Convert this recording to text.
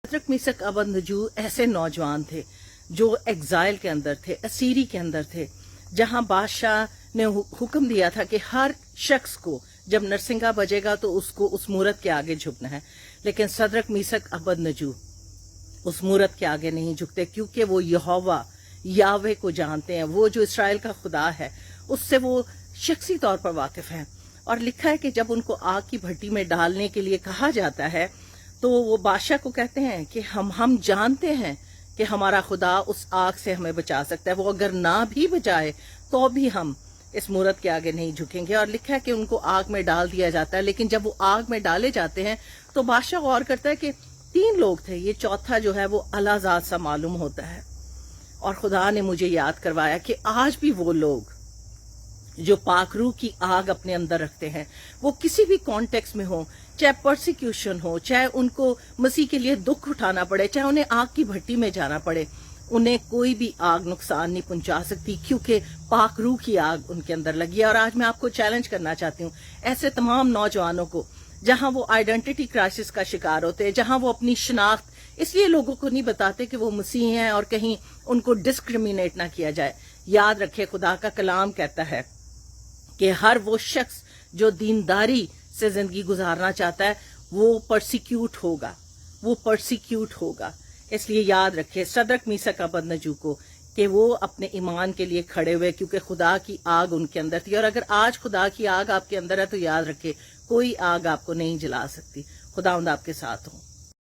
सदरक मीसक अबदनजू ऐसे नौजवान थे जो एग्जाइल के अंदर थे, असीरी के अंदर थे, जहां बादशाह ने हुक्म दिया था कि हर शख्स को जब नरसिंगा बजेगा तो उसको उस मूरत के आगे झुकना है। लेकिन सदरक मीसक अबदनजू उस मूरत के आगे नहीं झुकते, क्योंकि वो यहोवा यावे को जानते हैं। वो जो इस्राएल का खुदा है उससे वो शख्सी तौर पर वाकिफ हैं। और लिखा है कि जब उनको आग की भट्टी में डालने के लिए कहा जाता है तो वो बादशाह को कहते हैं कि हम जानते हैं कि हमारा खुदा उस आग से हमें बचा सकता है। वो अगर ना भी बचाए तो भी हम इस मूरत के आगे नहीं झुकेंगे। और लिखा है कि उनको आग में डाल दिया जाता है। लेकिन जब वो आग में डाले जाते हैं तो बादशाह गौर करता है कि 3 लोग थे, ये चौथा जो है वो अलाजाद सा मालूम होता है। और खुदा ने मुझे याद करवाया कि आज भी वो लोग जो पाकरू की आग अपने अंदर रखते हैं, वो किसी भी कॉन्टेक्स्ट में हो, चाहे परसिक्यूशन हो, चाहे उनको मसीह के लिए दुख उठाना पड़े, चाहे उन्हें आग की भट्टी में जाना पड़े, उन्हें कोई भी आग नुकसान नहीं पहुंचा सकती, क्योंकि पाकरू की आग उनके अंदर लगी है। और आज मैं आपको चैलेंज करना चाहती हूँ ऐसे तमाम नौजवानों को जहां वो आइडेंटिटी क्राइसिस का शिकार होते हैं, जहां वो अपनी शिनाख्त इसलिए लोगों को नहीं बताते कि वो मसीह हैं और कहीं उनको डिस्क्रिमिनेट ना किया जाए। याद रखे, खुदा का कलाम कहता है कि हर वो शख्स जो दीनदारी से जिंदगी गुजारना चाहता है वो परसिक्यूट होगा। इसलिए याद रखे सदरक मीसक अबदनजू को कि वो अपने ईमान के लिए खड़े हुए, क्योंकि खुदा की आग उनके अंदर थी। और अगर आज खुदा की आग आपके अंदर है तो याद रखे कोई आग आपको नहीं जला सकती। खुदावंद आपके साथ हो।